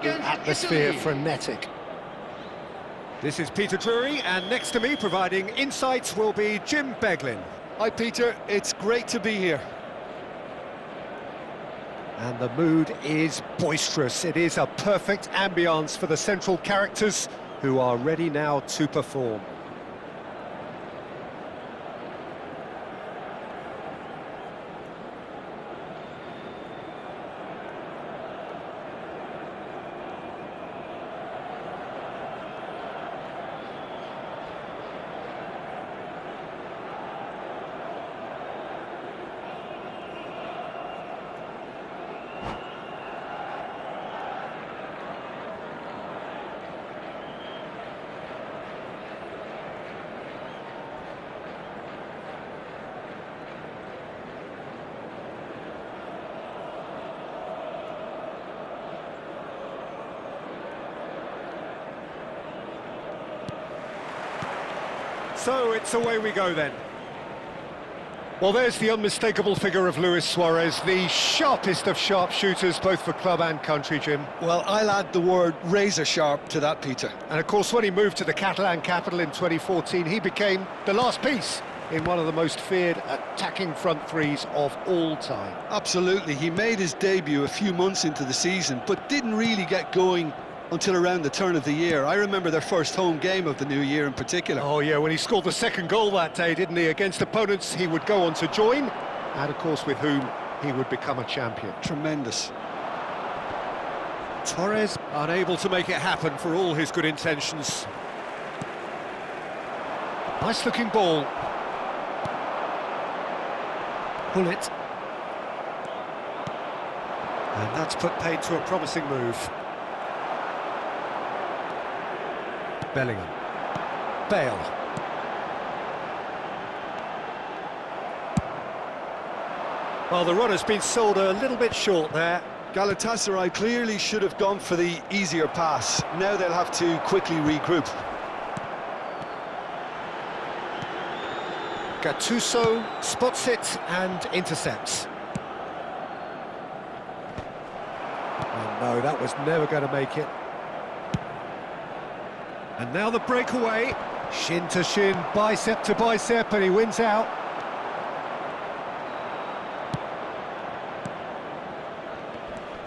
the atmosphere frenetic. This is Peter Drury, and next to me, providing insights, will be Jim Beglin. Hi Peter, it's great to be here. And the mood is boisterous. It is a perfect ambience for the central characters who are ready now to perform. So it's away we go then. Well, there's the unmistakable figure of Luis Suarez, the sharpest of sharpshooters, both for club and country, Jim. Well, I'll add the word razor sharp to that, Peter. And of course, when he moved to the Catalan capital in 2014, he became the last piece in one of the most feared attacking front threes of all time. Absolutely, he made his debut a few months into the season, but didn't really get going until around the turn of the year. I remember their first home game of the new year in particular. Oh yeah, when he scored the second goal that day, didn't he? Against opponents he would go on to join, and of course with whom he would become a champion. Tremendous. Torres unable to make it happen for all his good intentions. Nice looking ball. Pull it. And that's put paid to a promising move. Bellingham. Bale. Well, the run has been sold a little bit short there. Galatasaray clearly should have gone for the easier pass. Now they'll have to quickly regroup. Gattuso spots it and intercepts. Oh no, that was never going to make it. And now the breakaway, shin to shin, bicep to bicep, and he wins out.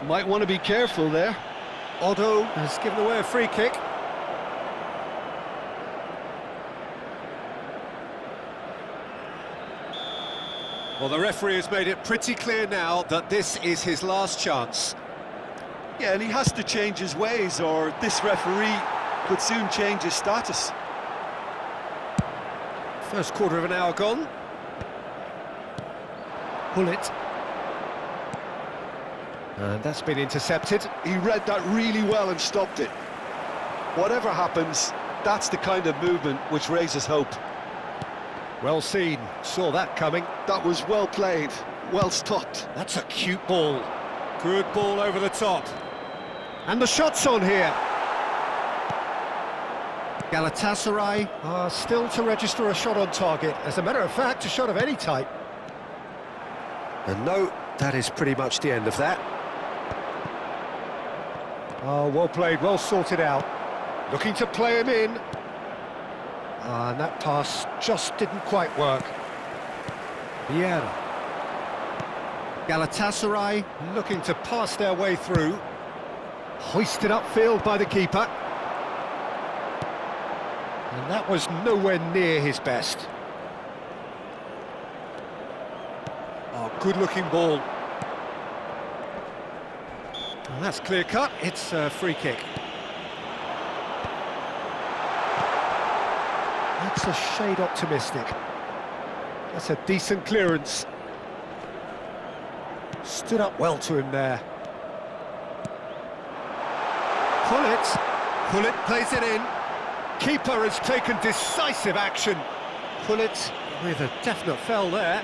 Might want to be careful there. Otto has given away a free kick. Well, the referee has made it pretty clear now that this is his last chance. Yeah, and he has to change his ways, or this referee could soon change his status. First quarter of an hour gone. Pull it. And that's been intercepted. He read that really well and stopped it. Whatever happens, that's the kind of movement which raises hope. Well seen, saw that coming. That was well played, well stopped. That's a cute ball. Good ball over the top. And the shot's on here. Galatasaray are still to register a shot on target. As a matter of fact, a shot of any type. And no, that is pretty much the end of that. Oh, well played, well sorted out. Looking to play him in. And that pass just didn't quite work. Vieira. Galatasaray looking to pass their way through. Hoisted upfield by the keeper. And that was nowhere near his best. Oh, good-looking ball. And that's clear-cut, it's a free kick. That's a shade optimistic. That's a decent clearance. Stood up well to him there. Pull it, plays it in. Keeper has taken decisive action. Pull it with a definite foul there.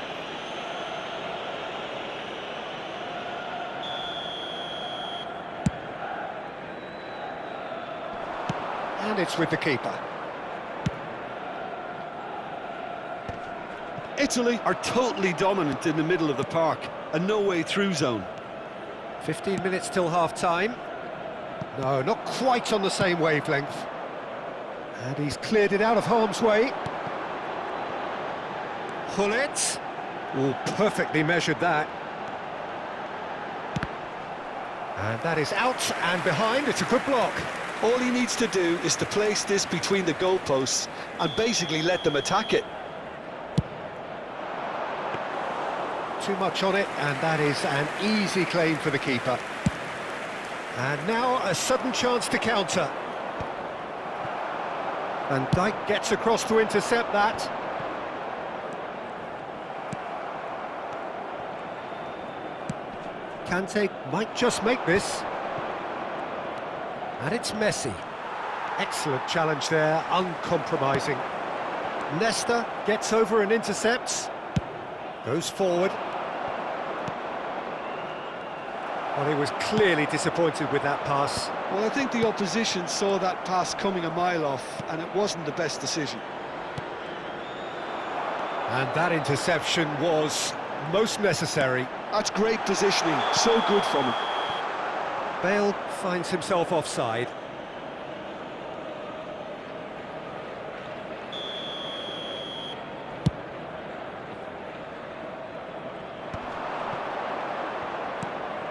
And it's with the keeper. Italy are totally dominant in the middle of the park, a no-way-through zone. 15 minutes till half-time. No, not quite on the same wavelength. And he's cleared it out of harm's way. Hullet. Oh, perfectly measured that. And that is out and behind. It's a good block. All he needs to do is to place this between the goalposts and basically let them attack it. Too much on it, and that is an easy claim for the keeper. And now a sudden chance to counter. Van Dijk gets across to intercept that. Kante might just make this. And it's Messi. Excellent challenge there, uncompromising. Nesta gets over and intercepts. Goes forward. Well, he was clearly disappointed with that pass. Well, I think the opposition saw that pass coming a mile off, and it wasn't the best decision. And that interception was most necessary. That's great positioning, so good from him. Bale finds himself offside.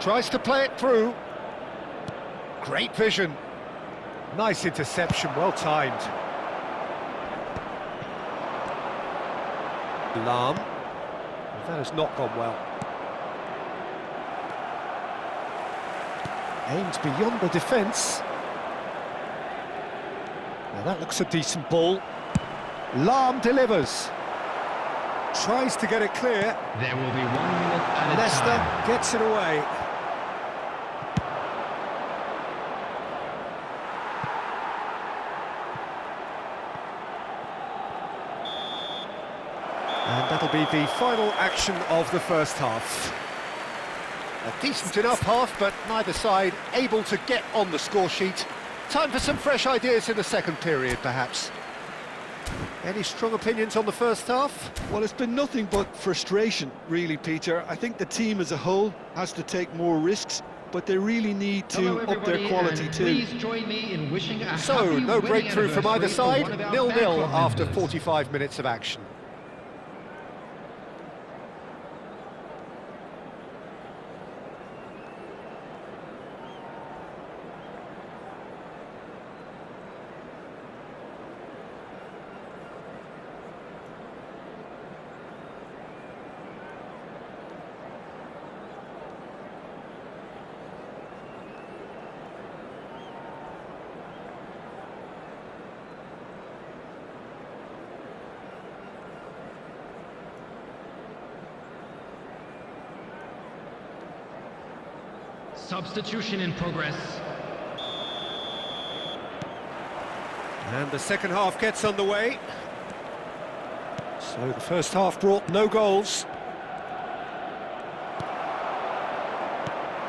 Tries to play it through. Great vision. Nice interception, well timed. Lahm. That has not gone well. Aims beyond the defence. Now that looks a decent ball. Lahm delivers. Tries to get it clear. There will be 1 minute at a Nesta time. gets it away. And that'll be the final action of the first half. A decent enough half, but neither side able to get on the score sheet. Time for some fresh ideas in the second period, perhaps. Any strong opinions on the first half? Well, it's been nothing but frustration, really, Peter. I think the team as a whole has to take more risks, but they really need to Hello, up their everybody, quality and too. Please join me in wishing a So, happy no wedding breakthrough from either anniversary for side, one of our 0-0 fan club after members. 45 minutes of action. Substitution in progress. And the second half gets underway. So the first half brought no goals.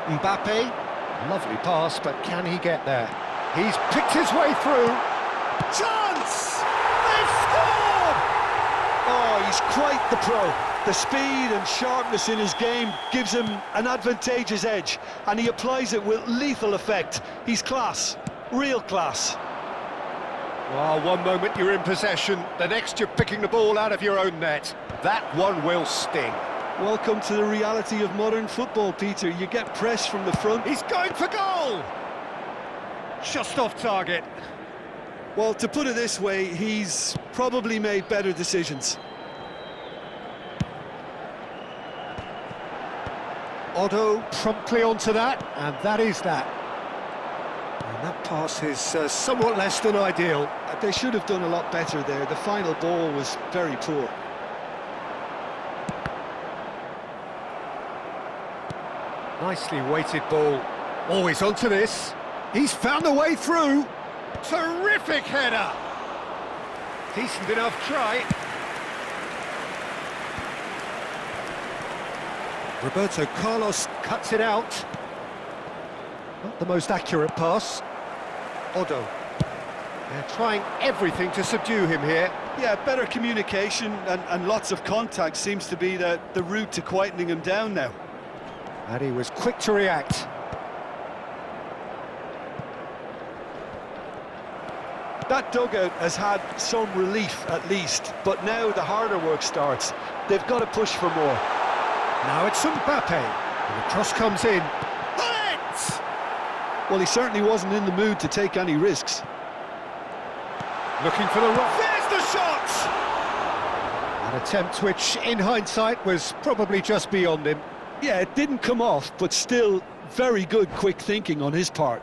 Mbappe, lovely pass, but can he get there? He's picked his way through. Chance! They've scored! Oh, he's quite the pro. The speed and sharpness in his game gives him an advantageous edge, and he applies it with lethal effect. He's class, real class. Well, one moment you're in possession, the next you're picking the ball out of your own net. That one will sting. Welcome to the reality of modern football, Peter. You get pressed from the front. He's going for goal! Just off target. Well, to put it this way, he's probably made better decisions. Otto promptly onto that, and that is that. And that pass is somewhat less than ideal. They should have done a lot better there. The final ball was very poor. Nicely weighted ball. Always onto this. He's found a way through. Terrific header. Decent enough try. Roberto Carlos cuts it out. Not the most accurate pass. Otto. They're trying everything to subdue him here. Yeah, better communication and lots of contact seems to be the route to quietening him down now. And he was quick to react. That dugout has had some relief at least, but now the harder work starts. They've got to push for more. Now it's Mbappe, and the cross comes in. Bullet! Well, he certainly wasn't in the mood to take any risks. Looking for the rock. There's the shot! An attempt which, in hindsight, was probably just beyond him. Yeah, it didn't come off, but still very good quick thinking on his part.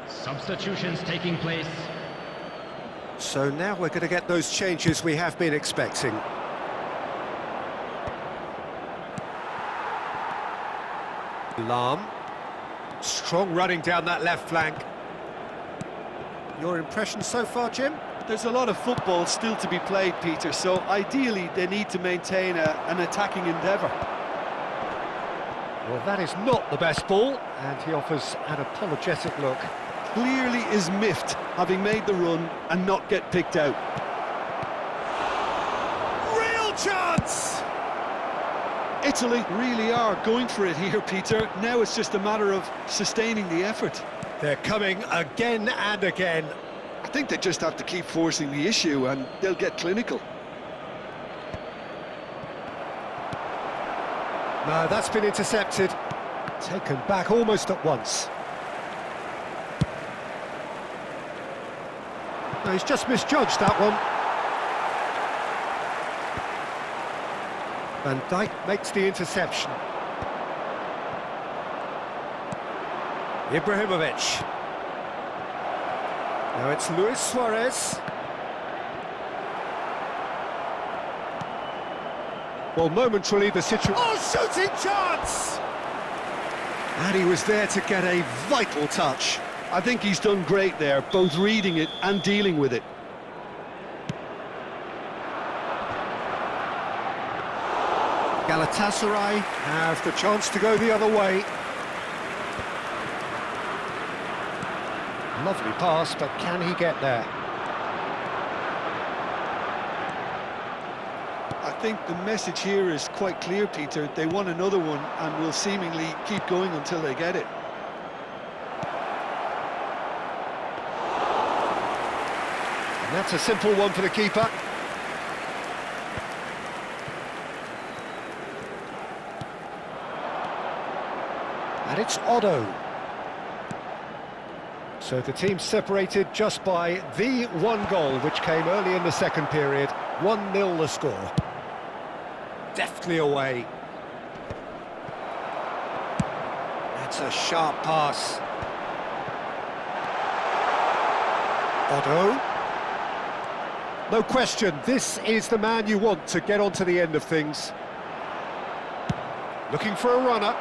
Substitutions taking place. So now we're going to get those changes we have been expecting. Lahm. Strong running down that left flank. Your impression so far, Jim? There's a lot of football still to be played, Peter, so ideally they need to maintain an attacking endeavour. Well, that is not the best ball, and he offers an apologetic look. Clearly is miffed, having made the run and not get picked out. Real chance! Italy really are going for it here, Peter. Now it's just a matter of sustaining the effort. They're coming again and again. I think they just have to keep forcing the issue and they'll get clinical. No, that's been intercepted. Taken back almost at once. No, he's just misjudged that one. Van Dijk makes the interception. Ibrahimovic. Now it's Luis Suarez. Well, momentarily the situation... Oh, shooting chance! And he was there to get a vital touch. I think he's done great there, both reading it and dealing with it. Galatasaray have the chance to go the other way. Lovely pass, but can he get there? I think the message here is quite clear, Peter. They want another one and will seemingly keep going until they get it. And that's a simple one for the keeper. And it's Otto. So the team separated just by the one goal, which came early in the second period. 1-0 the score. Deftly away. That's a sharp pass. Otto. No question, this is the man you want to get onto the end of things. Looking for a runner.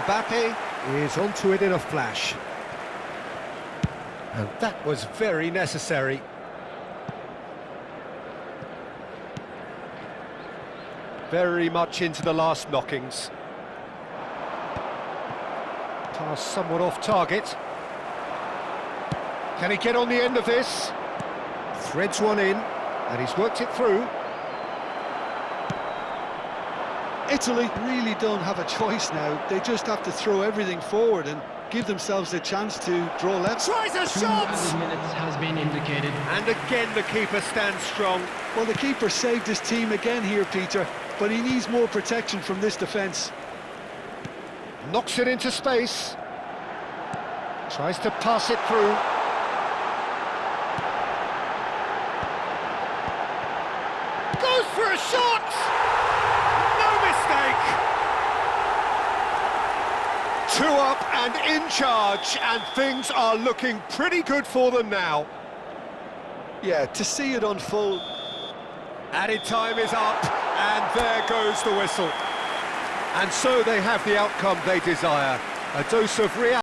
Mbappe is onto it in a flash. And that was very necessary. Very much into the last knockings. Pass somewhat off target. Can he get on the end of this? Threads one in, and he's worked it through. Italy really don't have a choice now. They just have to throw everything forward and give themselves a chance to draw left. Tries a 2 shot! added minutes has been indicated. And again the keeper stands strong. Well, the keeper saved his team again here, Peter, but he needs more protection from this defence. Knocks it into space. Tries to pass it through. Goes for a shot! No mistake! 2 up and in charge, and things are looking pretty good for them now. Yeah, to see it unfold. Added time is up, and there goes the whistle. And so they have the outcome they desire. A dose of reality.